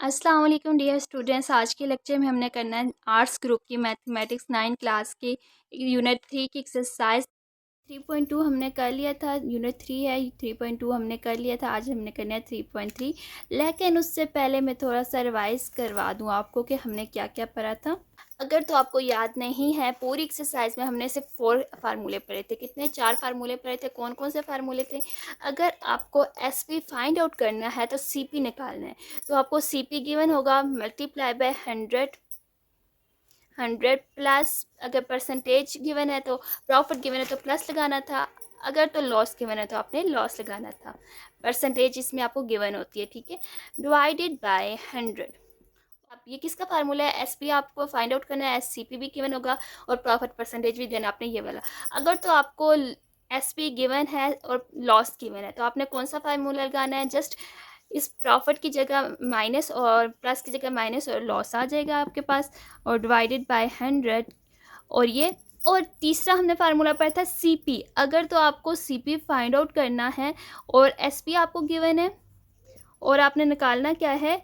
अस्सलाम वालेकुम dear students. आज के लेक्चर में हमने करना है आर्ट्स ग्रुप की मैथमेटिक्स 9 क्लास की यूनिट 3 की एक्सरसाइज 3.2 हमने कर लिया था। यूनिट 3 है, 3.2 हमने कर लिया था। आज हमने करना है 3.3। लेकिन उससे पहले मैं थोड़ा सा रिवाइज करवा दूं आपको कि हमने क्या क्या पढ़ा था। अगर तो आपको याद नहीं है, पूरी एक्सरसाइज में हमने सिर्फ 4 फार्मूले पढ़े थे। कितने? 4 फार्मूले पढ़े थे। कौन कौन से फार्मूले थे? अगर आपको एसपी फाइंड आउट करना है तो सीपी निकालना है। तो आपको सीपी गिवन होगा मल्टीप्लाई बाय 100 प्लस, अगर परसेंटेज गिवन है तो प्रॉफिट गिवन है तो प्लस लगाना था। अगर तो लॉस गिवन है तो आपने लॉस लगाना था। परसेंटेज इसमें आपको गिवन होती है, ठीक है। Divided by 100। अब ये किसका फार्मूला है? एसपी आपको फाइंड आउट करना है, एससीपी भी गिवन होगा और प्रॉफिट परसेंटेज भी देना आपने ये वाला। अगर तो आपको एसपी गिवन है और लॉस गिवन है तो आपने कौन सा फार्मूला लगाना है? जस्ट इस प्रॉफिट की जगह माइनस और प्लस की जगह माइनस और लॉस आ जाएगा आपके पास, और डिवाइडेड बाय 100। और ये, और तीसरा हमने फार्मूला पढ़ा था सीपी। अगर तो आपको सीपी फाइंड आउट करना है और एसपी आपको गिवन है और आपने निकालना क्या है,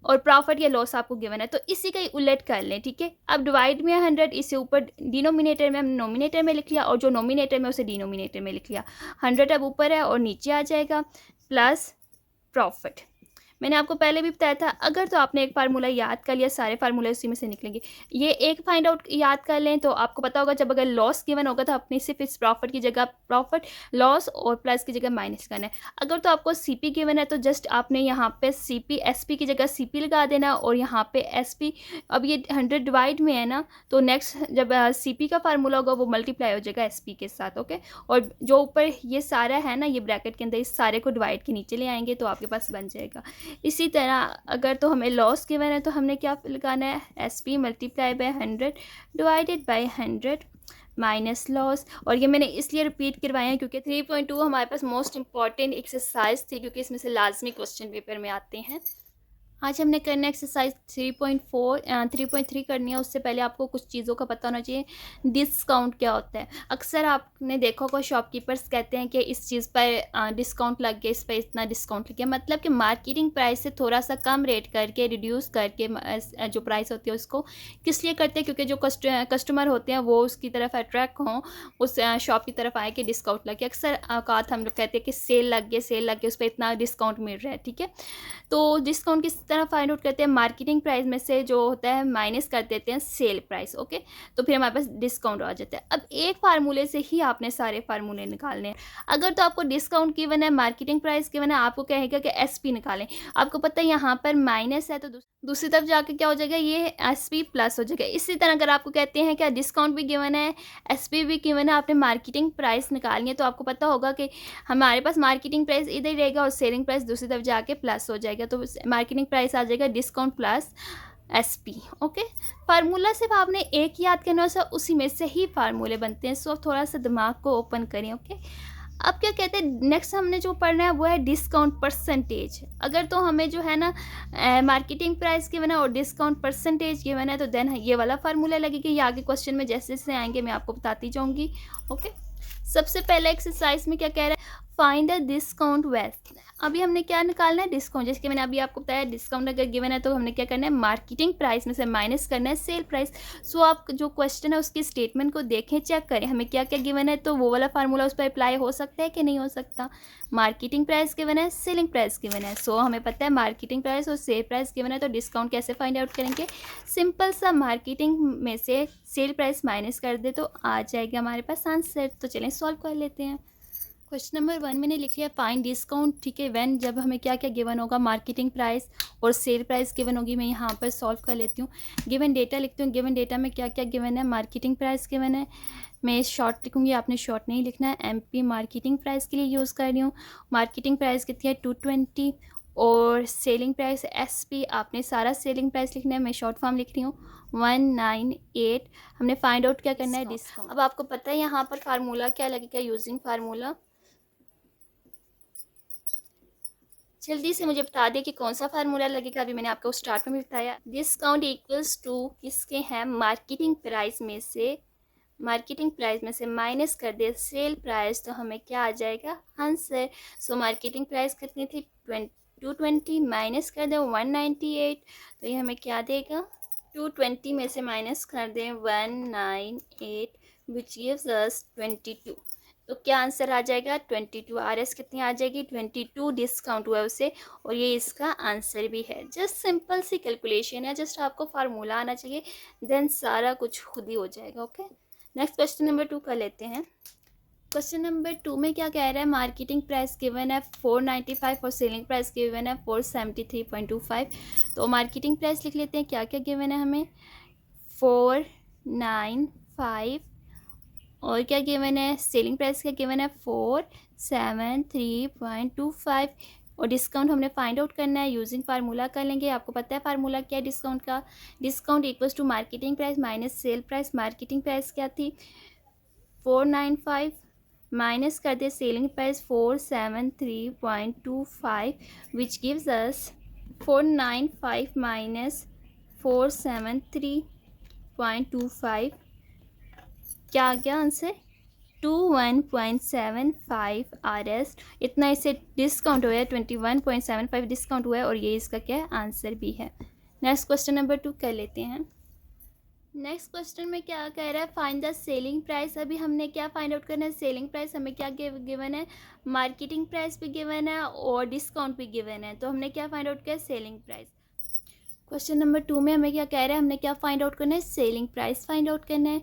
और प्रॉफिट या लॉस आपको गिवन है, तो इसी का ही उलट कर लें, ठीक है। अब डिवाइड में 100, इसे ऊपर डिनोमिनेटर में हमने नोमिनेटर में लिख लिया और जो नोमिनेटर में उसे डिनोमिनेटर में लिख लिया। 100 अब ऊपर है और नीचे आ जाएगा, प्लस प्रॉफिट। मैंने आपको पहले भी बताया था, अगर तो आपने एक फार्मूला याद कर लिया, सारे फार्मूले उसी में से निकलेंगे। ये एक फाइंड आउट याद कर लें तो आपको पता होगा, जब अगर लॉस गिवन होगा तो आपने सिर्फ इस प्रॉफिट की जगह प्रॉफिट, लॉस और प्लस की जगह माइनस करना है। अगर तो आपको सीपी गिवन है तो जस्ट आपने यहाँ पे सीपी, एसपी की जगह सीपी लगा देना और यहाँ पे एसपी। अब ये 100 डिवाइड में है ना, तो नेक्स्ट जब सीपी का फार्मूला होगा वो मल्टीप्लाई हो जाएगा एसपी के साथ, ओके। और जो ऊपर ये सारा है ना, ये ब्रैकेट के अंदर, इस सारे को डिवाइड के नीचे ले आएंगे तो आपके पास बन जाएगा। इसी तरह अगर तो हमें लॉस गिवन है तो हमने क्या लगाना है? S P multiply by 100 divided by 100 minus loss. और ये मैंने इसलिए रिपीट करवाया है क्योंकि 3.2 हमारे पास मोस्ट इंपॉर्टेंट एक्सरसाइज थी, क्योंकि इसमें से लाजमी क्वेश्चन पेपर में आते हैं। आज हमने करना एक्सरसाइज 3.3 करनी है। उससे पहले आपको कुछ चीज़ों का पता होना चाहिए। डिस्काउंट क्या होता है? अक्सर आपने देखा होगा शॉपकीपर्स कहते हैं कि इस चीज़ पर डिस्काउंट लग गया, इस पर इतना डिस्काउंट लग गया। मतलब कि मार्केटिंग प्राइस से थोड़ा सा कम रेट करके, रिड्यूस करके जो प्राइस होती है उसको किस लिए करते हैं? क्योंकि जो कस्टमर होते हैं वो उसकी तरफ अट्रैक्ट हों, उस शॉप की तरफ आए कि डिस्काउंट लग गया। अक्सर औकात हम लोग कहते हैं कि सेल लग गया, सेल लग गया, उस पर इतना डिस्काउंट मिल रहा है, ठीक है। तो डिस्काउंट किस तरह फाइंड आउट करते हैं? मार्केटिंग प्राइस में से जो होता है माइनस कर देते हैं सेल प्राइस, ओके। तो फिर हमारे पास डिस्काउंट आ जाता है। अब एक फार्मूले से ही आपने सारे फार्मूले निकालने हैं। अगर तो आपको डिस्काउंट गिवन है, मार्केटिंग प्राइस गिवन है, आपको कहेगा कि एसपी निकालें। आपको पता है यहाँ पर माइनस है तो दूसरी तरफ जाके क्या हो जाएगा? ये एसपी प्लस हो जाएगा। इसी तरह अगर आपको कहते हैं क्या डिस्काउंट भी गिवन है, एसपी भी गिवन है, आपने मार्केटिंग प्राइस निकालनी है, तो आपको पता होगा कि हमारे पास मार्केटिंग प्राइस इधर ही रहेगा और सेलिंग प्राइस दूसरी तरफ जाके प्लस हो जाएगा। तो मार्केटिंग प्राइस आ जाएगा discount plus SP, okay. Formula सिर्फ आपने एक याद करना है, उसी में से ही फार्मूले बनते हैं। सो थोड़ा सा दिमाग को ओपन करें, ओके। अब क्या कहते हैं, नेक्स्ट हमने जो पढ़ना है वो है डिस्काउंट परसेंटेज। अगर तो हमें जो है ना मार्केटिंग प्राइस गिवन है और डिस्काउंट परसेंटेज गिवन है तो देन ये वाला फार्मूला लगेगा। ये आगे क्वेश्चन में जैसे जैसे आएंगे मैं आपको बताती जाऊंगी, ओके। सबसे पहले एक्सरसाइज में क्या कह रहा है? Find the discount value. अभी हमने क्या निकालना है? डिस्काउंट। जैसे कि मैंने अभी आपको बताया, डिस्काउंट अगर गिवन है तो हमने क्या करना है? मार्केटिंग प्राइस में से माइनस करना है सेल प्राइस। सो आप जो क्वेश्चन है उसकी स्टेटमेंट को देखें, चेक करें हमें क्या क्या गिवन है, तो वो वाला फार्मूला उस पर अप्लाई हो सकता है कि नहीं हो सकता। मार्केटिंग प्राइस गिवन है, सेलिंग प्राइस गिवन है। सो हमें पता है मार्केटिंग प्राइस और सेल प्राइस गिवन है, तो डिस्काउंट कैसे फाइंड आउट करेंगे? सिंपल सा, मार्केटिंग में से सेल प्राइस माइनस कर दे तो आ जाएगा हमारे पास आंसर। तो चलें सॉल्व कर लेते हैं। क्वेश्चन नंबर 1 मैंने लिख लिया फाइंड डिस्काउंट, ठीक है। व्हेन, जब हमें क्या क्या गिवन होगा? मार्केटिंग प्राइस और सेल प्राइस गिवन होगी। मैं यहाँ पर सॉल्व कर लेती हूँ। गिवन डेटा लिखती हूँ। गिवन डेटा में क्या क्या गिवन है? मार्केटिंग प्राइस गिवन है, मैं शॉर्ट लिखूँगी, आपने शॉर्ट नहीं लिखना है। एमपी मार्केटिंग प्राइस के लिए यूज़ कर रही हूँ। मार्केटिंग प्राइस कितनी है? 220। और सेलिंग प्राइस एसपी, आपने सारा सेलिंग प्राइस लिखना है, मैं शॉर्ट फॉर्म लिख रही हूँ 198। हमने फाइंड आउट क्या करना है? डिस्काउंट। अब आपको पता है यहाँ पर फार्मूला क्या लगेगा? Using formula. जल्दी से मुझे बता दें कि कौन सा फार्मूला लगेगा। अभी मैंने आपको स्टार्ट में भी बताया। डिस्काउंट इक्वल्स टू किसके हैं? मार्केटिंग प्राइस में से मार्केटिंग प्राइस में से माइनस कर दे सेल प्राइस तो हमें क्या आ जाएगा आंसर। सो मार्केटिंग प्राइस कितनी थी 220 माइनस कर दें 198 तो ये हमें क्या देगा 220 में से माइनस कर दें 198 विच गिव्स अस 22 तो क्या आंसर आ जाएगा 22। आर एस कितनी आ जाएगी 22 डिस्काउंट हुआ उसे और ये इसका आंसर भी है। जस्ट सिंपल सी कैलकुलेशन है, जस्ट आपको फार्मूला आना चाहिए देन सारा कुछ खुद ही हो जाएगा। ओके नेक्स्ट क्वेश्चन नंबर 2 कर लेते हैं। क्वेश्चन नंबर 2 में क्या कह रहा है मार्केटिंग प्राइस गिवन है 495 और सेलिंग प्राइस गिवन है 473.25। तो मार्केटिंग प्राइस लिख लेते हैं क्या क्या गिवन है हमें 495 और क्या गिवन है सेलिंग प्राइस क्या गिवन है 473.25 और डिस्काउंट हमने फाइंड आउट करना है यूजिंग फार्मूला कर लेंगे। आपको पता है फार्मूला क्या है डिस्काउंट का, discount equals to marketing price minus sale price. Marketing price क्या थी 495 माइनस कर दे selling price 473.25 which gives us 495 minus 473.25 क्या आ गया आंसर 21.75 RS। इतना इसे डिस्काउंट हुआ है 21.75 डिस्काउंट हुआ है और ये इसका क्या आंसर भी है। नेक्स्ट क्वेश्चन नंबर 2 कर लेते हैं। नेक्स्ट क्वेश्चन में क्या कह रहा है फाइंड द सेलिंग प्राइस। अभी हमने क्या फाइंड आउट करना है सेलिंग प्राइस, हमें क्या गिवन है मार्केटिंग प्राइस भी गिवन है और डिस्काउंट भी गिवन है। तो हमने क्या फाइंड आउट किया सेलिंग प्राइस। क्वेश्चन नंबर 2 में हमें क्या कह रहा है हमने क्या फाइंड आउट करना है सेलिंग प्राइस फाइंड आउट करना है।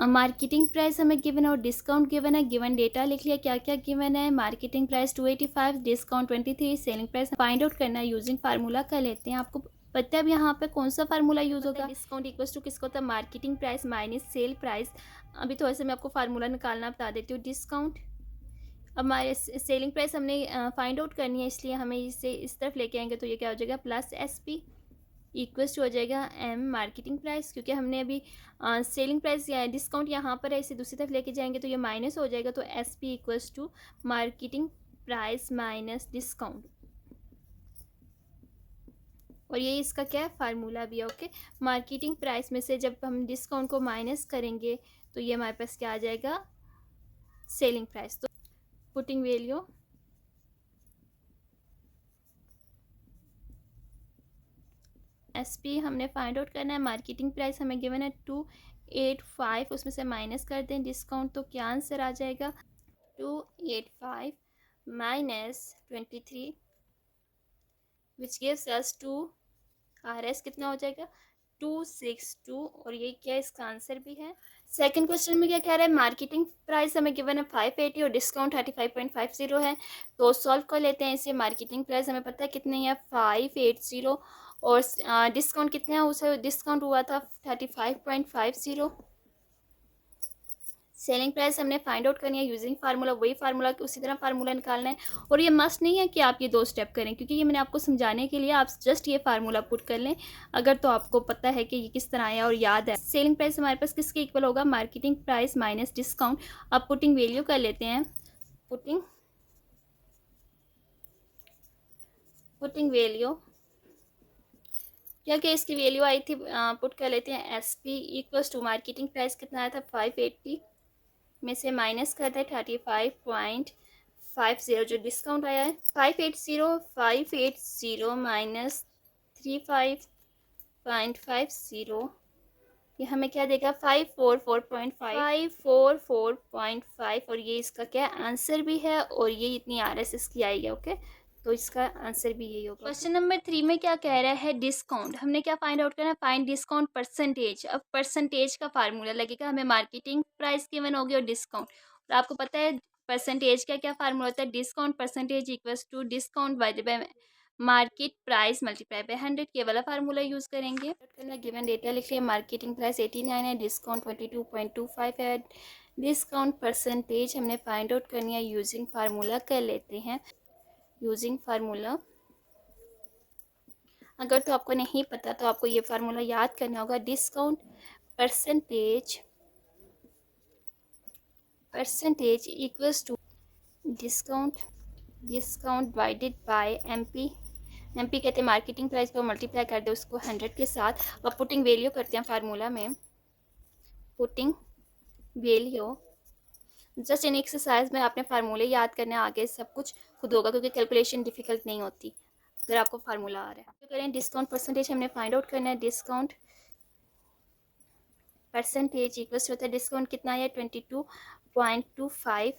मार्केटिंग प्राइस हमें गिवन है और डिस्काउंट गिवन है। गिवन डेटा लिख लिया क्या क्या गिवन है marketing price 285 discount 23 selling price find out करना है यूजिंग फार्मूला कर लेते हैं। आपको पता है अब यहाँ पे कौन सा फार्मूला यूज होगा डिस्काउंट इक्वल्स टू किसको होता है marketing price minus sale price. अभी थोड़ा सा मैं आपको फार्मूला निकालना बता देती हूँ। डिस्काउंट अब हमारे सेलिंग प्राइस हमने फाइंड आउट करनी है इसलिए हमें इसे इस तरफ लेके आएंगे तो ये क्या हो जाएगा प्लस SP इक्वल्स टू हो जाएगा M मार्केटिंग प्राइस क्योंकि हमने अभी सेलिंग प्राइस या डिस्काउंट यहाँ पर है इसे दूसरी तरफ लेके जाएंगे तो ये माइनस हो जाएगा तो SP equals to marketing price minus discount और ये इसका क्या है फार्मूला भी है। ओके मार्केटिंग प्राइस में से जब हम डिस्काउंट को माइनस करेंगे तो ये हमारे पास क्या आ जाएगा सेलिंग प्राइस। तो पुटिंग वैल्यू SP हमने फाइंड आउट करना है। मार्केटिंग प्राइस हमें गिवन है 285 उसमें से माइनस कर दें डिस्काउंट तो क्या आंसर आ जाएगा 285 माइनस 23 विच गिव्स अस 2 RS कितना हो जाएगा 262 और ये क्या इसका आंसर भी है। सेकंड क्वेश्चन में क्या कह रहा है मार्केटिंग प्राइस हमें गिवन है 580 और डिस्काउंट 35.50 है। तो सॉल्व कर लेते हैं इसे। मार्केटिंग प्राइस हमें पता है कितनी है 580 और डिस्काउंट कितने है उसे डिस्काउंट हुआ था 35.50। सेलिंग प्राइस हमने फाइंड आउट करनी है यूजिंग फार्मूला वही फार्मूला उसी तरह फार्मूला निकालना है और ये मस्ट नहीं है कि आप ये 2 स्टेप करें क्योंकि ये मैंने आपको समझाने के लिए आप जस्ट ये फार्मूला पुट कर लें अगर तो आपको पता है कि ये किस तरह आया और याद है। सेलिंग प्राइस हमारे पास किसके इक्वल होगा मार्केटिंग प्राइस माइनस डिस्काउंट। अब पुटिंग वैल्यू कर लेते हैं पुटिंग वैल्यू क्या क्या इसकी वैल्यू आई थी पुट कर लेते हैं। SP equals to marketing price कितना आया था 580 में से माइनस करते हैं 35.50 जो डिस्काउंट आया है 580 माइनस 35.50 ये हमें क्या देगा 544.5 और ये इसका क्या आंसर भी है और ये इतनी RS इसकी आई है। ओके तो इसका आंसर भी यही होगा। क्वेश्चन नंबर 3 में क्या कह रहा है डिस्काउंट हमने क्या फाइंड आउट करना है फाइंड डिस्काउंट परसेंटेज। अब परसेंटेज का फार्मूला लगेगा हमें मार्केटिंग प्राइस गिवन होगी और डिस्काउंट और आपको पता है परसेंटेज का क्या फार्मूला होता है discount percentage equals to discount by market price multiply by 100 के वाला फार्मूला यूज़ करेंगे। गिवन डेटा लिख लिया मार्केटिंग प्राइस 89 है डिस्काउंट 22.25 है। डिस्काउंट परसेंटेज हमने फाइंड आउट करनी है यूजिंग फार्मूला कर लेते हैं यूजिंग फार्मूला। अगर तो आपको नहीं पता तो आपको ये फार्मूला याद करना होगा discount percentage equals to discount divided by MP कहते हैं मार्केटिंग प्राइस को मल्टीप्लाई कर दे उसको 100 के साथ और पुटिंग वैल्यू करते हैं फार्मूला में। Putting value. Just in exercise में आपने फार्मूले याद करने, आगे सब कुछ खुद होगा क्योंकि कैलकुलेशन डिफिकल्ट नहीं होती अगर आपको फार्मूला आ रहा है। तो करें डिस्काउंट परसेंटेज हमने फाइंड आउट करना है। डिस्काउंट परसेंटेज इक्वल्स होता है, डिस्काउंट कितना है 22.25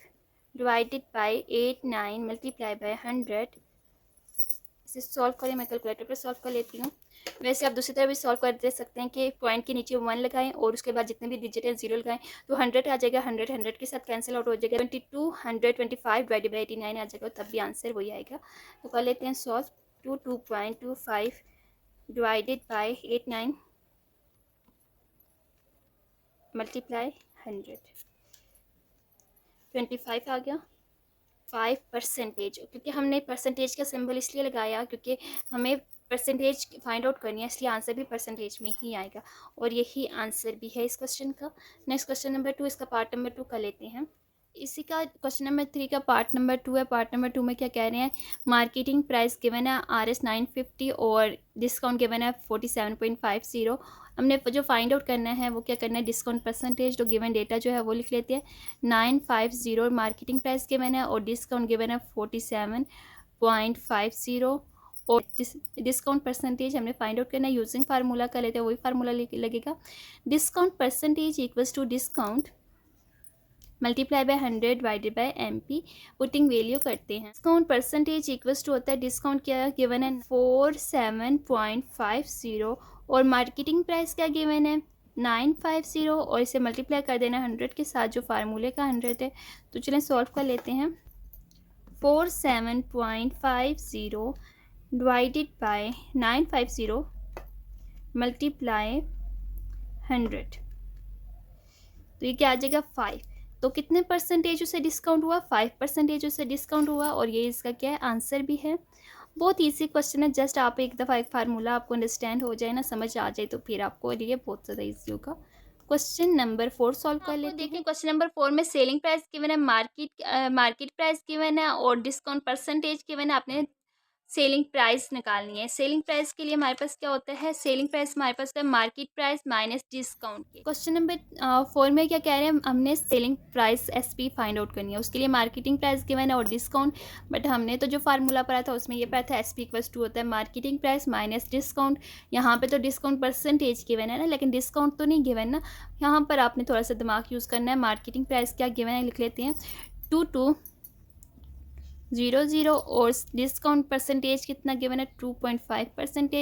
डिवाइडेड बाई 89 मल्टीप्लाई बाई 100। इसे सॉल्व करें, मैं कैलकुलेटर पर सॉल्व कर लेती हूँ। वैसे आप दूसरी तरह भी सॉल्व कर दे सकते हैं कि पॉइंट के नीचे 1 लगाएं और उसके बाद जितने भी डिजिट हैं 0 लगाएं तो 100 आ जाएगा। 100 के साथ कैंसिल आउट हो जाएगा। 2225 डिवाइडेड बाई 89 आ जाएगा, तब भी आंसर वही आएगा। तो कर लेते हैं सॉल्व। 22.25 डिवाइडेड बाई 89 मल्टीप्लाई 100, 25 आ गया। 5% क्योंकि हमने परसेंटेज का सिंबल इसलिए लगाया क्योंकि हमें परसेंटेज फाइंड आउट करनी है, इसलिए आंसर भी परसेंटेज में ही आएगा और यही आंसर भी है इस क्वेश्चन का। नेक्स्ट क्वेश्चन नंबर 2, इसका पार्ट नंबर 2 कर लेते हैं। इसी का क्वेश्चन नंबर 3 का पार्ट नंबर 2 है। पार्ट नंबर 2 में क्या कह रहे हैं, मार्केटिंग प्राइस गिवन है RS 950 और डिस्काउंट गिवन है 47.50। हमने जो फाइंड आउट करना है वो क्या करना है, डिस्काउंट परसेंटेज, तो गिवन डेटा जो है वो लिख लेते हैं 950। मार्केटिंग प्राइस गिवन है और डिस्काउंट गिवन है 47.50 और डिस्काउंट परसेंटेज हमने फाइंड आउट करना है यूजिंग फार्मूला कर लेते हैं, वही फार्मूला लगेगा। Discount percentage equals to discount multiply by 100 divided by MP, putting value करते हैं। डिस्काउंट परसेंटेज इक्वल्स टू होता है, डिस्काउंट क्या गिवन है 47.50 और मार्केटिंग प्राइस क्या गिवन है 950 और इसे मल्टीप्लाई कर देना 100 के साथ जो फार्मूले का 100 है। तो चलें सॉल्व कर लेते हैं। 47.50 डिवाइडेड बाय 950 मल्टीप्लाई 100, तो ये क्या आ जाएगा 5। तो कितने परसेंटेज उसे डिस्काउंट हुआ, 5% उसे डिस्काउंट हुआ और ये इसका क्या है आंसर भी है। बहुत ईजी क्वेश्चन है, जस्ट आप एक दफ़ा एक फार्मूला आपको अंडरस्टैंड हो जाए ना, समझ आ जाए तो फिर आपको ये बहुत ज़्यादा ईजी होगा। क्वेश्चन नंबर 4 सॉल्व कर लेते हैं। देखिए क्वेश्चन नंबर 4 में सेलिंग प्राइस गिवन है, मार्केट प्राइस गिवन है और डिस्काउंट परसेंटेज गिवन है। आपने सेलिंग प्राइस निकालनी है। सेलिंग प्राइस के लिए हमारे पास क्या होता है, सेलिंग प्राइस हमारे पास है मार्केट प्राइस माइनस डिस्काउंट के। क्वेश्चन नंबर 4 में क्या कह रहे हैं, हमने selling price SP find out करनी है, उसके लिए मार्केटिंग प्राइस गिवन है और डिस्काउंट। बट हमने तो जो फार्मूला पढ़ा था उसमें ये पढ़ा था SP इक्वल्स टू होता है मार्केटिंग प्राइस माइनस डिस्काउंट। यहाँ पे तो डिस्काउंट परसेंटेज गिवन है ना, लेकिन डिस्काउंट तो नहीं गिवन ना। यहाँ पर आपने थोड़ा सा दिमाग यूज़ करना है। मार्केटिंग प्राइस क्या गिवन है लिख लेते हैं 2200 और डिस्काउंट परसेंटेज कितना गिवन है 2.5%।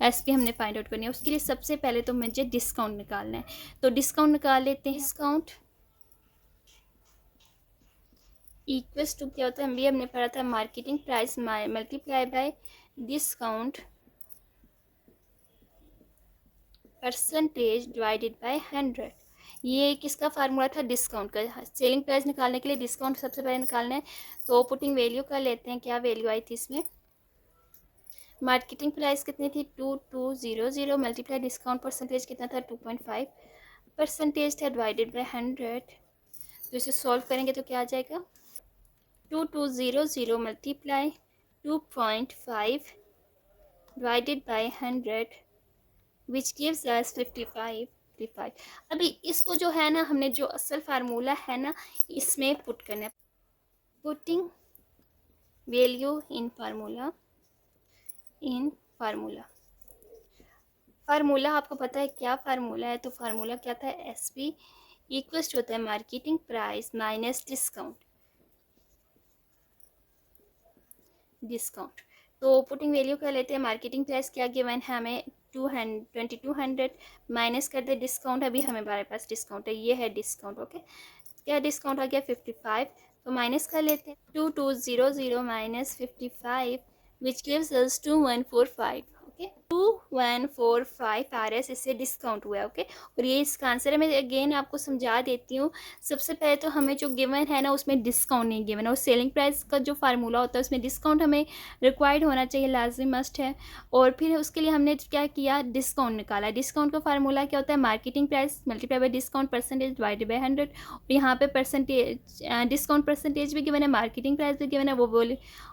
SP हमने फाइंड आउट करनी है, उसके लिए सबसे पहले तो मुझे डिस्काउंट निकालना है। तो डिस्काउंट निकाल लेते हैं। डिस्काउंट इक्वल्स टू क्या होता है, हमने पढ़ा था marketing price multiply bye discount percentage divided by 100। ये किसका फार्मूला था, डिस्काउंट का। सेलिंग प्राइस निकालने के लिए डिस्काउंट सबसे पहले निकालना है, तो पुटिंग वैल्यू कर लेते हैं। क्या वैल्यू आई थी इसमें, मार्केटिंग प्राइस कितनी थी 2200 मल्टीप्लाई डिस्काउंट परसेंटेज कितना था 2.5% था डिवाइडेड बाय 100। तो इसे सॉल्व करेंगे तो क्या आ जाएगा 2200 multiply 2.5 divided by 100 which gives अस 55। अभी इसको जो है ना, हमने जो असल फार्मूला है ना इसमें पुट करना है। Putting value in formula, formula आपको पता है क्या फार्मूला है, तो फार्मूला क्या था SP इक्वल्स होता है मार्केटिंग प्राइस माइनस डिस्काउंट। तो पुटिंग वैल्यू कर लेते हैं। मार्केटिंग प्राइस क्या गिवन है हमें 2200 माइनस कर दे डिस्काउंट, अभी हमारे पास डिस्काउंट है, ये है डिस्काउंट। ओके, क्या डिस्काउंट आ गया 55, तो माइनस कर लेते हैं 2200 माइनस 55 विच गिव्स अस 2145। ओके, 2145 RS इससे डिस्काउंट हुआ है। ओके, और ये इसका आंसर है। मैं अगेन आपको समझा देती हूँ। सबसे पहले तो हमें जो गिवन है ना उसमें डिस्काउंट नहीं गिवन है, और सेलिंग प्राइस का जो फार्मूला होता है उसमें डिस्काउंट हमें रिक्वायर्ड होना चाहिए, लाजिम मस्ट है। और फिर उसके लिए हमने क्या किया, डिस्काउंट निकाला। डिस्काउंट का फार्मूला क्या होता है, marketing price multiply bye discount percentage divided by 100। और यहाँ पे परसेंटेज डिस्काउंट परसेंटेज भी गिवन है, मार्केटिंग प्राइस भी गिवन है।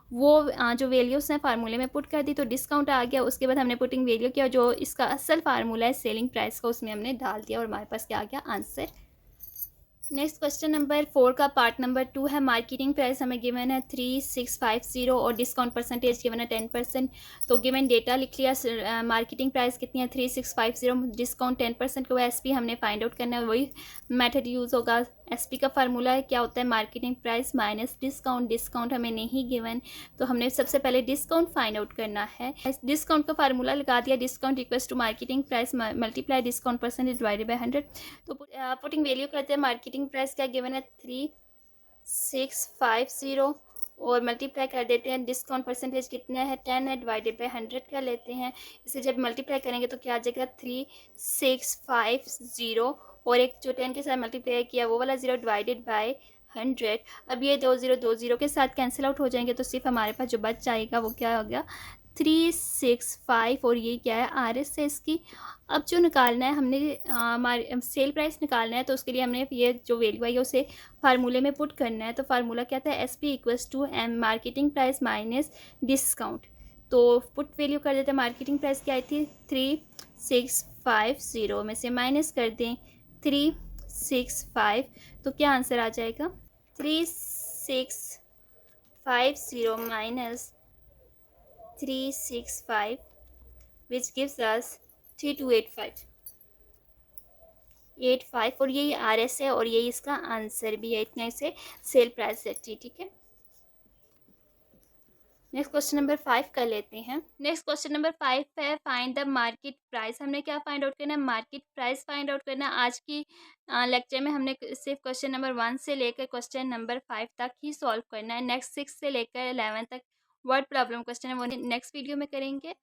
वो जो वैल्यूज़ हैं फार्मूले में पुट कर दी तो डिस्काउंट आ गया। उसके बाद हमने पुटिंग वैल्यू किया, जो इसका असल फार्मूला है सेलिंग प्राइस का, उसमें हमने डाल दिया और हमारे पास क्या आ गया आंसर। नेक्स्ट क्वेश्चन नंबर 4 का पार्ट नंबर 2 है। मार्केटिंग प्राइस हमें गिवन है 3650 और डिस्काउंट परसेंटेज गिवन है 10%। तो गिवन डेटा लिख लिया। मार्केटिंग प्राइस कितनी है 3650, डिस्काउंट 10% को एसपी हमने फाइंड आउट करना है। वही मेथड यूज़ होगा। एसपी का फार्मूला है क्या होता है, marketing price minus discount. Discount हमें नहीं गिवन, तो हमने सबसे पहले डिस्काउंट फाइंड आउट करना है। डिस्काउंट का फार्मूला लगा दिया, discount equals to marketing price multiply discount percentage divided by 100। तो पुटिंग वैल्यू करते हैं। मार्केटिंग प्राइस क्या गिवन है 3650 और मल्टीप्लाई कर देते हैं। डिस्काउंट परसेंटेज कितना है 10 है, डिवाइडेड बाय 100 कर लेते हैं। इसे जब मल्टीप्लाई करेंगे तो क्या आ जाएगा 3650 और एक जो 10 के साथ मल्टीप्लाई किया वो वाला 0 डिवाइडेड बाय 100। अब ये 2 0 के साथ कैंसिल आउट हो जाएंगे, तो सिर्फ हमारे पास जो बच जाएगा वो क्या हो गया 365 और ये क्या है RS है इसकी। अब जो निकालना है हमने हमारे सेल प्राइस निकालना है, तो उसके लिए हमने ये जो वैल्यू आई है उसे फार्मूले में पुट करना है। तो फार्मूला क्या था SP equals to M marketing price minus discount. तो पुट वैल्यू कर देते हैं। मार्केटिंग प्राइस क्या आई थी 3650 में से माइनस कर दें 365, तो क्या आंसर आ जाएगा 3650 माइनस 365 which gives us 3285 और यही RS है और यही इसका आंसर भी है। इतना इसे सेल प्राइस है। ठीक है, नेक्स्ट क्वेश्चन नंबर 5 कर लेते हैं। नेक्स्ट क्वेश्चन नंबर 5 है फाइंड द मार्केट प्राइस। हमने क्या फाइंड आउट करना है, मार्केट प्राइस फाइंड आउट करना है। आज की लेक्चर में हमने सिर्फ क्वेश्चन नंबर 1 से लेकर क्वेश्चन नंबर 5 तक ही सॉल्व करना है। नेक्स्ट 6 से लेकर 11 तक वर्ड प्रॉब्लम क्वेश्चन है वो नेक्स्ट वीडियो में करेंगे।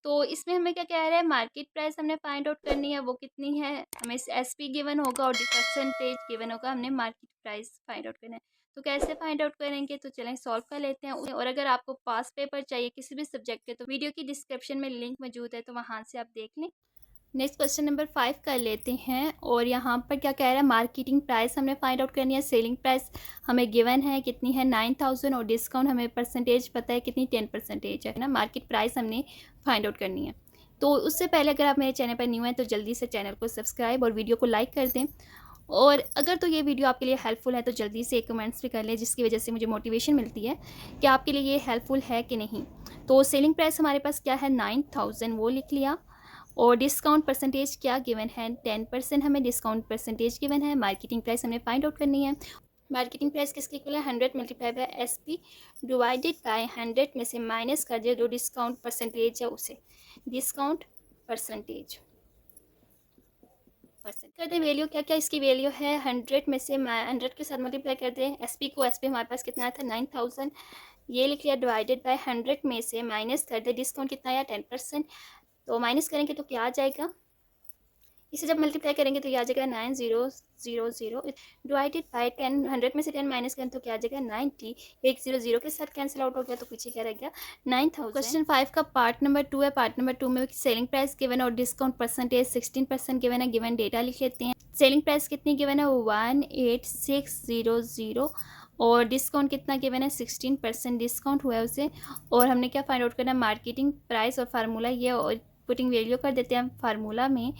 तो इसमें हमें क्या कह रहा है, मार्केट प्राइस हमने फाइंड आउट करनी है, वो कितनी है, हमें SP गिवन होगा और परसेंटेज गिवन होगा। हमने मार्केट प्राइस फाइंड आउट करना है। तो कैसे फाइंड आउट करेंगे, तो चलें सॉल्व कर लेते हैं। और अगर आपको पास पेपर चाहिए किसी भी सब्जेक्ट के, तो वीडियो की डिस्क्रिप्शन में लिंक मौजूद है, तो वहाँ से आप देख लें। नेक्स्ट क्वेश्चन नंबर 5 कर लेते हैं। और यहाँ पर क्या कह रहा है, मार्केटिंग प्राइस हमने फाइंड आउट करनी है। सेलिंग प्राइस हमें गिवन है कितनी है 9000 और डिस्काउंट हमें परसेंटेज पता है कितनी 10% है ना। मार्केट प्राइस हमने फाइंड आउट करनी है। तो उससे पहले अगर आप मेरे चैनल पर न्यू हैं तो जल्दी से चैनल को सब्सक्राइब और वीडियो को लाइक कर दें। और अगर तो ये वीडियो आपके लिए हेल्पफुल है तो जल्दी से कमेंट्स भी कर लें, जिसकी वजह से मुझे मोटिवेशन मिलती है कि आपके लिए ये हेल्पफुल है कि नहीं। तो सेलिंग प्राइस हमारे पास क्या है 9000, वो लिख लिया। और डिस्काउंट परसेंटेज क्या गिवन है 10% हमें डिस्काउंट परसेंटेज गिवन है। मार्केटिंग प्राइस हमने फाइंड आउट करनी है। मार्केटिंग प्राइस किसकी इक्वल है 100 multiply by SP divided by 100 में से माइनस कर दिया जो डिस्काउंट परसेंटेज है उसे। डिस्काउंट परसेंटेज कर दे वैल्यू क्या क्या इसकी वैल्यू है 100 में से 100 के साथ मल्टीप्लाई कर दें। SP को SP हमारे पास कितना आया था 9000, ये लिख लिया डिवाइडेड बाय 100 में से माइनस कर दे डिस्काउंट कितना आया 10%। तो माइनस करेंगे तो क्या आ जाएगा, इसे जब मल्टीप्लाई करेंगे तो ये आ जाएगा 9000 डिवाइडेड बाय 10। 100 में से 10 माइनस करें तो क्या आ जाएगा 90। एक 0 के साथ कैंसिल आउट हो गया तो पीछे क्या रह गया 9000। क्वेश्चन 5 का पार्ट नंबर 2 है। पार्ट नंबर 2 में सेलिंग प्राइस गिवन और डिस्काउंट परसेंटेज 16% गिवन है। गिवन डेटा लिख लेते हैं। सेलिंग प्राइस कितनी गिवन है 18600 और डिस्काउंट कितना गिवन है 16% डिस्काउंट हुआ है उसे। और हमने क्या फाइंड आउट करना है, मार्केटिंग प्राइस और फार्मूला ये और पुटिंग वैल्यू कर देते हैं फार्मूला में।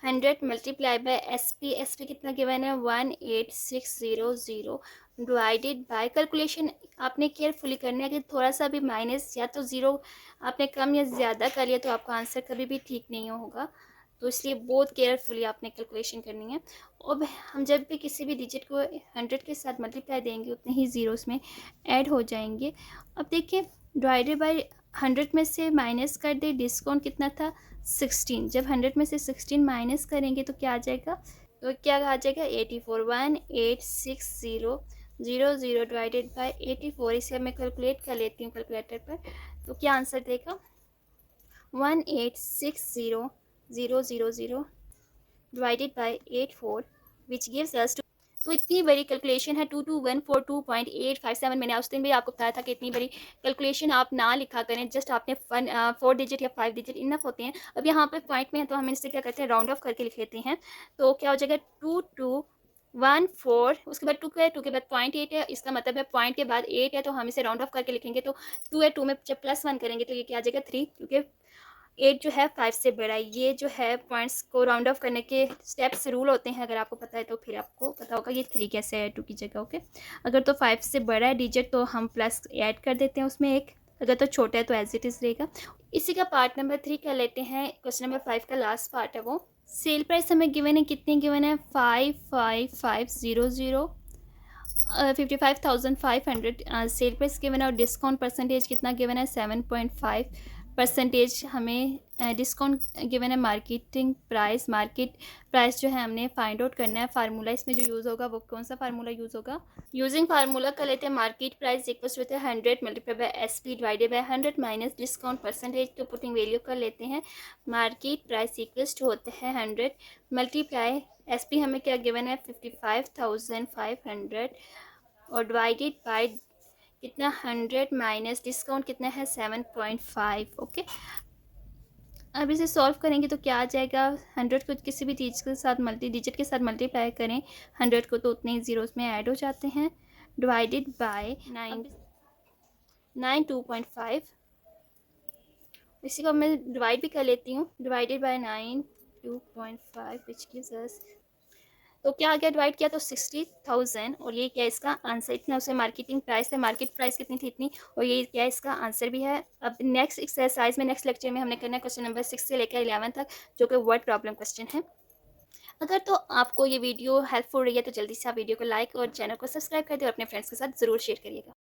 100 मल्टीप्लाई बाय SP कितना गिवन है 18600 डिवाइडेड बाय, कैलकुलेशन आपने केयरफुली करनी है कि थोड़ा सा भी माइनस या तो ज़ीरो आपने कम या ज़्यादा कर लिया तो आपका आंसर कभी भी ठीक नहीं होगा। तो इसलिए बहुत केयरफुली आपने कैलकुलेशन करनी है। अब हम जब भी किसी भी डिजिट को 100 के साथ मल्टीप्लाई देंगे उतने ही ज़ीरो उसमें ऐड हो जाएंगे। अब देखिए डिवाइडेड बाय 100 में से माइनस कर दे, डिस्काउंट कितना था 16, जब 100 में से 16 माइनस करेंगे तो क्या आ जाएगा, तो क्या आ जाएगा 84। 18600 डिवाइडेड बाय 84, इसे मैं कैलकुलेट कर लेती हूँ कैलकुलेटर पर। तो क्या आंसर देगा 1860000 डिवाइडेड बाय 84 विच गिव्स अस। तो इतनी बड़ी कैलकुलेशन है 22142.857। मैंने उस दिन भी आपको बताया था कि इतनी बड़ी कैलकुलेशन आप ना लिखा करें, जस्ट आपने 4 डिजिट या 5 डिजिट इनफ होते हैं। अब यहाँ पे पॉइंट में है तो हम इससे क्या करते हैं राउंड ऑफ करके लिख लेते हैं। तो क्या हो जाएगा 2214, उसके बाद 2 है, 2 के बाद 0.8 है, इसका मतलब है पॉइंट के बाद 8 है तो हम इसे राउंड ऑफ करके लिखेंगे। तो 2 है, 2 में जब +1 करेंगे तो ये क्या आ जाएगा 3, क्योंकि 8 जो है 5 से बड़ा है। ये जो है पॉइंट्स को राउंड ऑफ करने के स्टेप्स रूल होते हैं, अगर आपको पता है तो फिर आपको पता होगा ये 3 कैसे है 2 की जगह। ओके, अगर तो 5 से बड़ा है डिजिट तो हम प्लस ऐड कर देते हैं उसमें एक, अगर तो छोटा है तो एज इट इज़ रहेगा। इसी का पार्ट नंबर 3 कर लेते हैं। क्वेश्चन नंबर 5 का लास्ट पार्ट है वो। सेल प्राइस हमें गिवन है, कितनी गिवन है, 55500, 55,500 सेल प्राइस गिवन है, और डिस्काउंट परसेंटेज कितना गिवन है, 7.5% हमें डिस्काउंट गिवन है। मार्केट प्राइस जो है हमने फाइंड आउट करना है। फार्मूला इसमें जो यूज़ होगा वो कौन सा फार्मूला यूज़ होगा, यूजिंग फार्मूला कर लेते हैं। मार्केट प्राइस इक्वल्स होता है 100 multiply by SP divided by 100 minus discount percentage, तो पुटिंग वैल्यू कर लेते हैं। मार्केट प्राइस इक्वल्स टू होता है 100 मल्टीप्लाई एसपी हमें क्या गिवन है, 55,500, और डिवाइडेड बाय कितना, 100 माइनस डिस्काउंट कितना है, 7.5। ओके, अब इसे सॉल्व करेंगे तो क्या आ जाएगा, 100 को किसी भी चीज़ के साथ डिजिट के साथ मल्टीप्लाई करें 100 को तो उतने ही जीरोस में ऐड हो जाते हैं, डिवाइडेड बाय 9 2.5। इसी को मैं डिवाइड भी कर लेती हूँ, डिवाइडेड बाय 9 2.5 विच गिव्स अस, तो क्या आ गया, डिवाइड किया तो 60,000, और ये क्या इसका आंसर, इतना उसे मार्केटिंग प्राइस है, मार्केट प्राइस कितनी थी इतनी, और ये क्या इसका आंसर भी है। अब नेक्स्ट एक्सरसाइज में नेक्स्ट लेक्चर में हमने करना है क्वेश्चन नंबर 6 से लेकर 11 तक, जो कि वर्ड प्रॉब्लम क्वेश्चन है। अगर तो आपको ये वीडियो हेल्पफुल रही है तो जल्दी से आप वीडियो को लाइक और चैनल को सब्सक्राइब कर दें और अपने फ्रेंड्स के साथ ज़रूर शेयर करिएगा।